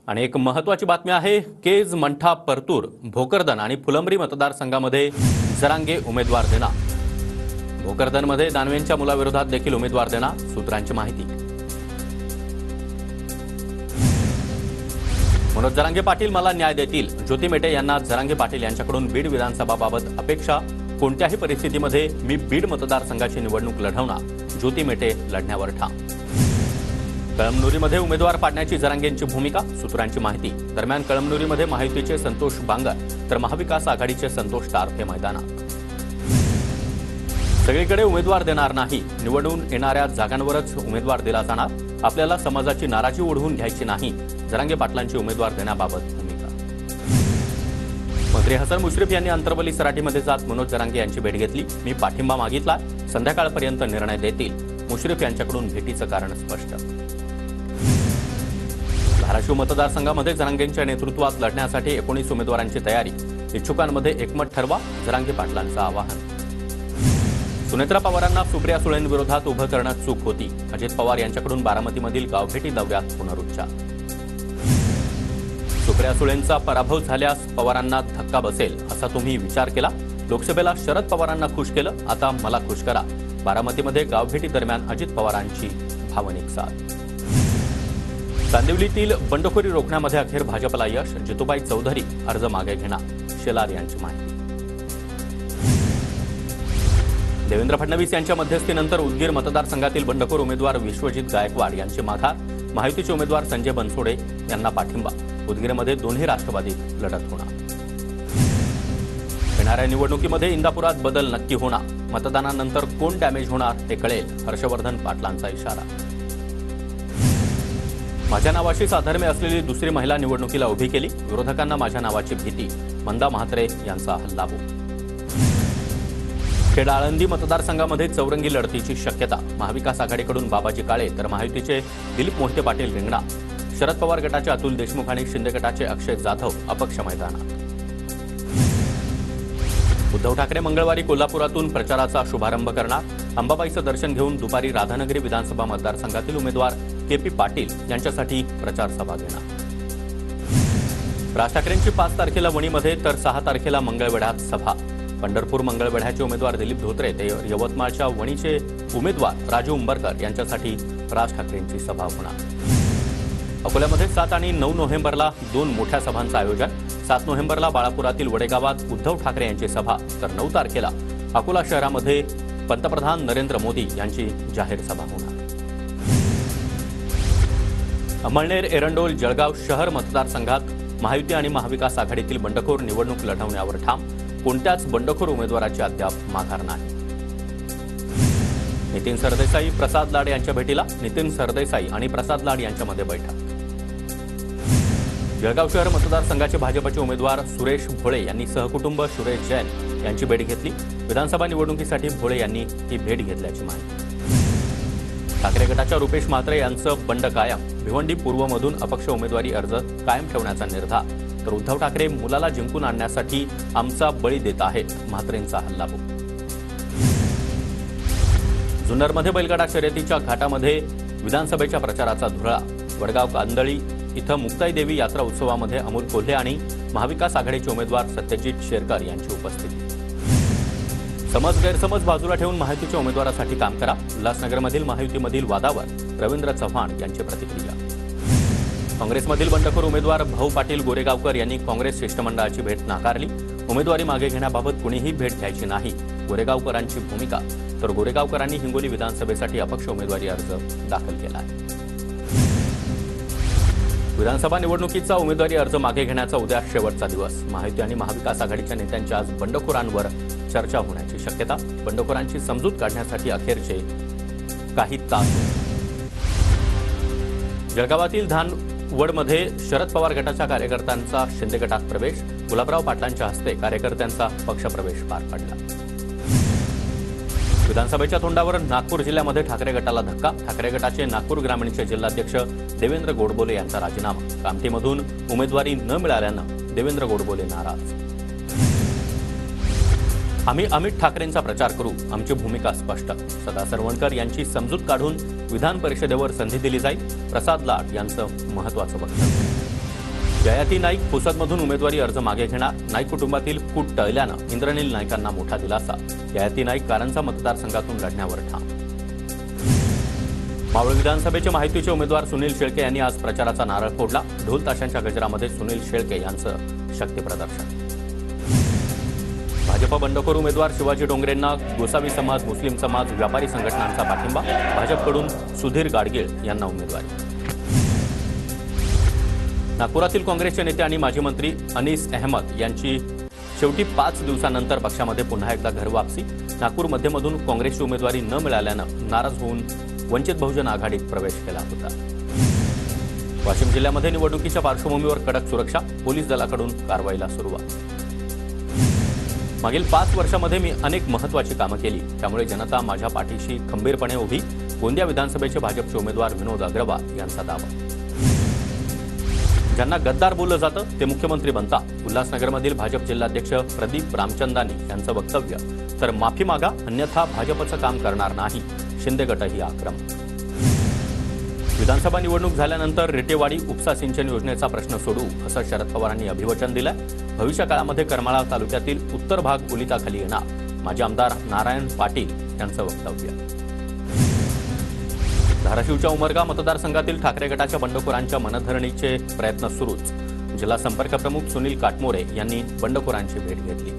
आणि एक महत्त्वाची बातमी आहे। केज, मंठा, परतूर, भोकरदन आणि फुलंब्री मतदारसंघामध्ये जरांगे उमेदवार देणार। भोकरदनमध्ये दानवेंच्या मुलाविरोधात देखील उमेदवार देणार, सूत्रांची माहिती। मनोज जरांगे पाटील मला न्याय देतील। ज्योती मेटे यांना जरांगे पाटील यांच्याकडून बीड विधानसभाबाबत अपेक्षा। कोणत्याही परिस्थितीमध्ये मी बीड मतदारसंघाची निवडणूक लढवणार। ज्योती मेटे लढण्यावर ठाम। कळमनुरीमध्ये उमेदवार पाडण्याची जरांगेंची भूमिका, सूत्रांची माहिती। दरम्यान कळमनुरीमध्ये महायुतीचे संतोष बांगर तर महाविकास आघाडीचे संतोष टारफे मैदानात। सगळीकडे उमेदवार देणार नाही, निवडून येणाऱ्या जागांवरच उमेदवार दिला जाणार। आपल्याला समाजाची नाराजी ओढवून घ्यायची नाही, जरांगे पाटलांची उमेदवार देण्याबाबत भूमिका। मंत्री हसन मुश्रीफ यांनी अंतरवली सराटीमध्ये जात मनोज जरांगे यांची भेट घेतली। मी पाठिंबा मागितला, संध्याकाळपर्यंत निर्णय देतील। मुश्रीफ यांच्याकडून भेटीचं कारण स्पष्ट। धाराशिव मतदारसंघामध्ये जरांगेंच्या नेतृत्वात लढण्यासाठी 19 उमेदवारांची तयारी। इच्छुकांमध्ये एकमत ठरवा, जरांगे पाटलांचं आवाहन। सुनेत्रा पवारांना सुप्रिया सुळेंविरोधात उभं करणं चूक होती। अजित पवार यांच्याकडून बारामतीमधील गावभेटी दौऱ्यात पुनरुच्चार। सुप्रिया सुळेंचा पराभव झाल्यास पवारांना धक्का बसेल असा तुम्ही विचार केला। लोकसभेला शरद पवारांना खुश केलं, आता मला खुश करा। बारामतीमध्ये गावभेटी दरम्यान अजित पवारांची भावनिक साथ। चांदिवलीतील बंडखोरी रोखण्यामध्ये अखेर भाजपला यश। जितूबाई चौधरी अर्ज मागे घेणार, शेलार यांची माहिती। देवेंद्र फडणवीस यांच्या मध्यस्थीनंतर उदगीर मतदारसंघातील बंडखोर उमेदवार विश्वजित गायकवाड यांची माघार। महायुतीचे उमेदवार संजय बनसोडे यांना पाठिंबा। उदगीरमध्ये दोन्ही राष्ट्रवादीत लढत होणार। येणाऱ्या निवडणुकीमध्ये इंदापुरात बदल नक्की होणार। मतदानानंतर कोण डॅमेज होणार ते कळेल, हर्षवर्धन पाटलांचा इशारा। माझ्या नावाशी साधर्म्य असलेली दुसरी महिला निवडणुकीला उभी केली। विरोधकांना माझ्या नावाची भीती, मंदा म्हात्रे यांचा हल्लाबोल। खेड आळंदी मतदारसंघामध्ये चौरंगी लढतीची शक्यता। महाविकास आघाडीकडून बाबाजी काळे तर महायुतीचे दिलीप मोहिते पाटील रिंगणात। शरद पवार गटाचे अतुल देशमुख आणि शिंदे गटाचे अक्षय जाधव अपक्ष मैदानात। उद्धव ठाकरे मंगळवारी कोल्हापुरातून प्रचाराचा शुभारंभ करणार। अंबाबाईचं दर्शन घेऊन दुपारी राधानगरी विधानसभा मतदारसंघातील उमेदवार के.पी. पाटील यांच्यासाठी प्रचार सभा घेणार। राज ठाकरेंची 5 तारखेला वणीमध्ये तर 6 तारखेला मंगळवेढ्यात सभा। पंढरपूर मंगळवेढ्याचे उमेदवार दिलीप धोत्रे ते यवतमाळच्या वणीचे उमेदवार राजू उंबरकर यांच्यासाठी राज ठाकरेंची सभा होणार। अकोल्यामध्ये 7 आणि 9 नोव्हेंबरला 2 मोठ्या सभांचं आयोजन। 7 नोव्हेंबरला बाळापुरातील वडेगावात उद्धव ठाकरे यांची सभा तर 9 तारखेला अकोला शहरामध्ये पंतप्रधान नरेंद्र मोदी यांची जाहीर सभा होणार। अमळनेर, एरंडोल, जळगाव शहर मतदारसंघात महायुती आणि महाविकास आघाडीतील बंडखोर निवडणूक लढवण्यावर ठाम। कोणत्याच बंडखोर उमेदवाराची अद्याप माघार नाही। नितीन सरदेसाई प्रसाद लाड यांच्या भेटीला। नितीन सरदेसाई आणि प्रसाद लाड यांच्यामध्ये बैठक। जळगाव शहर मतदारसंघाचे भाजपचे उमेदवार सुरेश भोळे यांनी सहकुटुंब सुरेश जैन यांची भेट घेतली। विधानसभा निवडणुकीसाठी भोळे यांनी ही भेट घेतल्याची माहिती। ठाकरे गटाच्या रुपेश म्हात्रे यांचं बंड कायम। भिवंडी पूर्वमधून अपक्ष उमेदवारी अर्ज कायम ठेवण्याचा निर्धार। तर उद्धव ठाकरे मुलाला जिंकून आणण्यासाठी आमचा बळी देत आहेत, म्हात्रेंचा हल्लाबोल। जुन्नरमध्ये बैलगाडा शर्यतीच्या घाटामध्ये विधानसभेच्या प्रचाराचा धुळा। वडगाव कांदळी इथं मुक्ताई देवी यात्रा उत्सवामध्ये अमोल कोल्हे आणि महाविकास आघाडीचे उमेदवार सत्यजित शेरकर यांची उपस्थिती। समज गैरसमज बाजूला ठेवून महायुतीच्या उमेदवारासाठी काम करा। उल्हासनगरमधील महायुतीमधील वादावर रवींद्र चव्हाण यांची प्रतिक्रिया। काँग्रेसमधील बंडखोर उमेदवार भाऊ पाटील गोरेगावकर यांनी काँग्रेस शिष्टमंडळाची भेट नाकारली। उमेदवारी मागे घेण्याबाबत कुणीही भेट घ्यायची नाही, गोरेगावकरांची भूमिका। तर गोरेगावकरांनी हिंगोली विधानसभेसाठी अपक्ष उमेदवारी अर्ज दाखल केला आहे। विधानसभा निवडणुकीचा उमेदवारी अर्ज मागे घेण्याचा उद्या शेवटचा दिवस। महायुती आणि महाविकास आघाडीच्या नेत्यांच्या आज बंडखोरांवर चर्चा होण्याची शक्यता। बंडखोरांची समजूत काढण्यासाठी अखेरचे काही तास। जळगावातील धानवडमध्ये शरद पवार गटाच्या कार्यकर्त्यांचा शिंदे गटात प्रवेश। गुलाबराव पाटलांच्या हस्ते कार्यकर्त्यांचा पक्षप्रवेश पार पडला। विधानसभेच्या तोंडावर नागपूर जिल्ह्यामध्ये ठाकरे गटाला धक्का। ठाकरे गटाचे नागपूर ग्रामीणचे जिल्हाध्यक्ष देवेंद्र गोडबोले यांचा राजीनामा। कामठीमधून उमेदवारी न मिळाल्यानं देवेंद्र गोडबोले नाराज। आम्ही अमित ठाकरेंचा प्रचार करू, आमची भूमिका स्पष्ट। सदा सरवणकर यांची समजूत काढून विधान परिषदेवर संधी दिली जाईल, प्रसाद लाड यांचं महत्त्वाचं वक्तव्य। ययाती नाईक पुसदमधून उमेदवारी अर्ज मागे घेणार. नाईक कुटुंबातील फूट टळल्यानं इंद्रनील नाईकांना मोठा दिलासा. ययाती नाईक कारंजा मतदारसंघातून लढण्यावर ठाम. मावळ विधानसभेचे महायुतीचे उमेदवार सुनील शेळके यांनी आज प्रचाराचा नारळ फोडला. ढोल ताशांच्या गजरामध्ये सुनील शेळके यांचं शक्तीप्रदर्शन. भाजप बंडखोर उमेदवार शिवाजी डोंगरेंना गोसावी समाज, मुस्लिम समाज, व्यापारी संघटनांचा पाठिंबा. भाजपकडून सुधीर गाडगीळ यांना उमेदवारी. नागपुरातील काँग्रेसचे नेते आणि माजी मंत्री अनीस अहमद यांची शेवटी 5 दिवसांनंतर पक्षामध्ये पुन्हा एकदा घरवापसी. नागपूर मध्यमधून काँग्रेसची उमेदवारी न मिळाल्यानं नाराज होऊन वंचित बहुजन आघाडीत प्रवेश केला होता. वाशिम जिल्ह्यामध्ये निवडणुकीच्या पार्श्वभूमीवर कडक सुरक्षा. पोलीस दलाकडून कारवाईला सुरुवात. मागील 5 वर्षांमध्ये मी अनेक महत्त्वाची कामं केली, त्यामुळे जनता माझ्या पाठीशी खंबीरपणे उभी. गोंदिया विधानसभेचे भाजपचे उमेदवार विनोद अग्रवाल यांचा दावा. ज्यांना गद्दार बोललं जातं ते मुख्यमंत्री बनतात. उल्हासनगरमधील भाजप जिल्हाध्यक्ष प्रदीप रामचंदानी यांचं वक्तव्य. तर माफी मागा, अन्यथा भाजपचं काम करणार नाही. शिंदे गटही आक्रमक. विधानसभा निवडणूक झाल्यानंतर रेटेवाडी उपसा सिंचन योजनेचा प्रश्न सोडू असं शरद पवारांनी अभिवचन दिलंय. भविष्य काळामध्ये करमाळा तालुक्यातील उत्तर भाग ओलिताखाली येणार. माजी आमदार नारायण पाटील यांचं वक्तव्य. धाराशिवच्या उमरगा मतदारसंघातील ठाकरे गटाच्या बंडखोरांच्या मनधरणीचे प्रयत्न सुरूच. जिल्हा संपर्क प्रमुख सुनील काटमोरे यांनी बंडखोरांची भेट घेतली.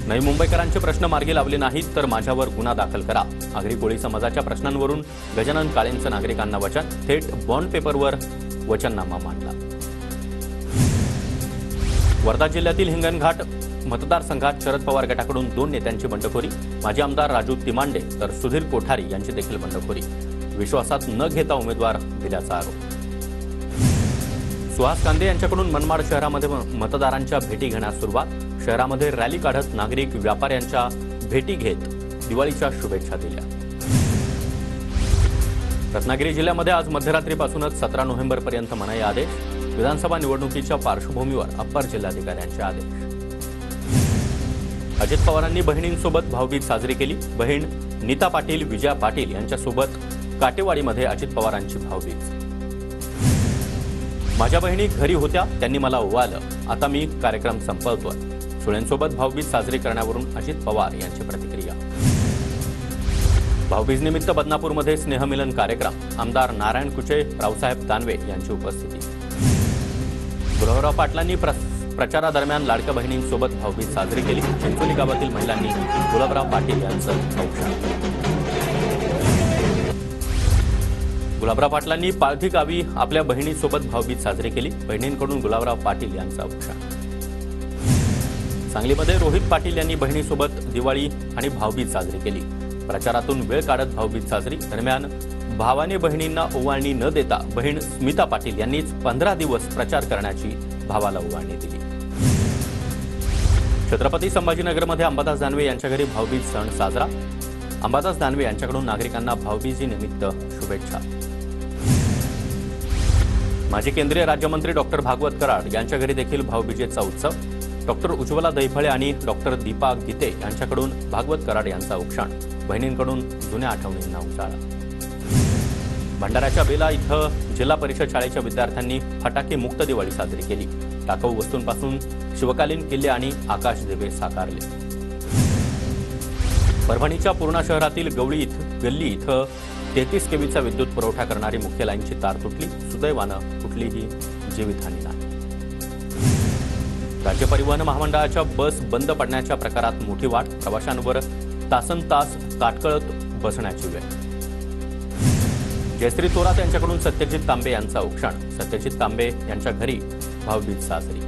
नवी मुंबईकरांचे प्रश्न मार्गी लावले नाहीत तर माझ्यावर गुन्हा दाखल करा. आगरी कोळी समाजाच्या प्रश्नांवरून गजानन काळेंचं नागरिकांना वचन. थेट बॉन्ड पेपरवर वचननामा मांडला. वर्धा जिल्ह्यातील हिंगणघाट मतदारसंघात शरद पवार गटाकडून 2 नेत्यांची बंडखोरी. माजी आमदार राजू तिमांडे तर सुधीर कोठारी यांची देखील बंडखोरी. विश्वासात न घेता उमेदवार दिल्याचा आरोप. सुहास कांदे यांच्याकडून मनमाड शहरामध्ये मतदारांच्या भेटी घेण्यास सुरुवात. शहरामध्ये रॅली काढत नागरिक व्यापाऱ्यांच्या भेटी घेत दिवाळीच्या शुभेच्छा दिल्या. रत्नागिरी जिल्ह्यामध्ये आज मध्यरात्रीपासूनच 17 नोव्हेंबरपर्यंत मनाई आदेश. विधानसभा निवडणुकीच्या पार्श्वभूमीवर अप्पर जिल्हाधिकाऱ्यांचे आदेश. अजित पवारांनी बहिणींसोबत भाऊबीज साजरी केली. बहीण नीता पाटील, विजया पाटील यांच्यासोबत काटेवाडीमध्ये अजित पवारांची भाऊबीज. माझ्या बहिणी घरी होत्या, त्यांनी मला ओवाळलं. आता मी कार्यक्रम संपवतोय. सुळेंसोबत भाऊबीज साजरी करण्यावरून अजित पवार यांची प्रतिक्रिया. भाऊबीज निमित्त बदनापूरमध्ये स्नेहमिलन कार्यक्रम. आमदार नारायण कुचे, रावसाहेब दानवे यांची उपस्थिती. गुलाबराव पाटलांनी प्रचारादरम्यान लाडक्या बहिणींसोबत भाऊबीज साजरी केली. चिंचोली गावातील महिलांनी गुलाबराव पाटील यांचं औक्षण. गुलाबराव पाटलांनी पालखी गावी आपल्या बहिणीसोबत भाऊबीज साजरी केली. बहिणींकडून गुलाबराव पाटील यांचं औक्षण. सांगलीमध्ये रोहित पाटील यांनी बहिणीसोबत दिवाळी आणि भाऊबीज साजरी केली. प्रचारातून वेळ काढत भाऊबीज साजरी. दरम्यान भावाने बहिणींना ओवाळणी न देता बहीण स्मिता पाटील यांनीच 15 दिवस प्रचार करण्याची भावाला ओवाळणी दिली. छत्रपती संभाजीनगरमध्ये अंबादास दानवे यांच्या घरी भाऊबीज सण साजरा. अंबादास दानवे यांच्याकडून नागरिकांना भाऊबीजीनिमित्त शुभेच्छा. माजी केंद्रीय राज्यमंत्री डॉक्टर भागवत कराड यांच्या घरी देखील भाऊबीजेचा उत्सव. डॉक्टर उज्ज्वला दैफळे आणि डॉक्टर दीपा गीते यांच्याकडून भागवत कराड यांचा औक्षण. बहिणींकडून जुन्या आठवणींना उजाळा. भंडाऱ्याच्या बेला इथं जिल्हा परिषद शाळेच्या विद्यार्थ्यांनी फटाके मुक्त दिवाळी साजरी केली. टाकाऊ वस्तूंपासून शिवकालीन किल्ले आणि आकाशदिवे साकारले. परभणीच्या पूर्णा शहरातील गल्ली इथं 33 केव्हीचा विद्युत पुरवठा करणारी मुख्य लाईनची तार तुटली. सुदैवानं कुठलीही जीवितहानी नाही. राज्य परिवहन महामंडळाच्या बस बंद पडण्याच्या प्रकारात मोठी वाढ. प्रवाशांवर तासनतास ताटकळत बसण्याची वेळ. जयश्री थोरात यांच्याकडून सत्यजित तांबे यांचं औक्षण. सत्यजित तांबे यांच्या घरी भाऊबीज साजरी.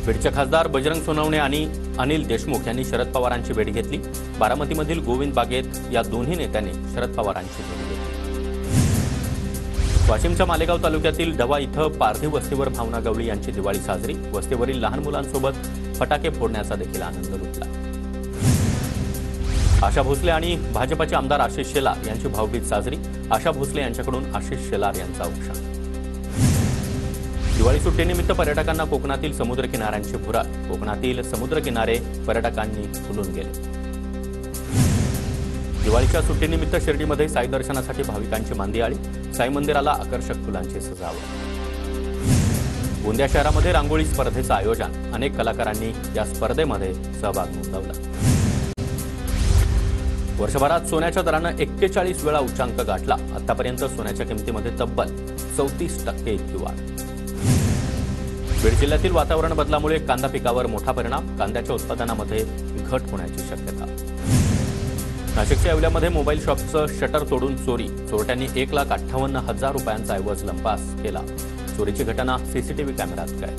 बीडचे खासदार बजरंग सोनवणे आणि अनिल देशमुख यांनी शरद पवारांची भेट घेतली. बारामतीमधील गोविंद बागेत या दोन्ही नेत्यांनी शरद पवारांची भेट घेतली. वाशिमच्या मालेगाव तालुक्यातील डवा इथं पारधी वस्तीवर भावना गवळी यांची दिवाळी साजरी. वस्तीवरील लहान मुलांसोबत फटाके फोडण्याचा देखील आनंद लुटला. आशा भोसले आणि भाजपचे आमदार आशिष शेलार यांची भाऊबीज साजरी. आशा भोसले यांच्याकडून आशिष शेलार यांचा औक्षण. दिवाळी सुट्टीनिमित्त पर्यटकांना कोकणातील समुद्रकिनाऱ्यांची भुराळ. कोकणातील समुद्रकिनारे पर्यटकांनी फुलून गेले. दिवाळीच्या सुट्टीनिमित्त शिर्डीमध्ये साई दर्शनासाठी भाविकांची मांदी आली. साई मंदिराला आकर्षक फुलांची सजावट. गोंदिया शहरामध्ये रांगोळी स्पर्धेचं आयोजन. अनेक कलाकारांनी या स्पर्धेमध्ये सहभाग नोंदवला. वर्षभरात सोन्याच्या दरानं 41 वेळा उच्चांक गाठला. आतापर्यंत सोन्याच्या किमतीमध्ये तब्बल 34% इतकी वाढ. बीड जिल्ह्यातील वातावरण बदलामुळे कांदा पिकावर मोठा परिणाम. कांद्याच्या उत्पादनामध्ये घट होण्याची शक्यता. नाशिकच्या येवल्यामध्ये मोबाईल शॉपचं शटर तोडून चोरी. चोरट्यांनी 1,58,000 रुपयांचा ऐवज लंपास केला. चोरीची घटना सीसीटीव्ही कॅमेऱ्यात कैद.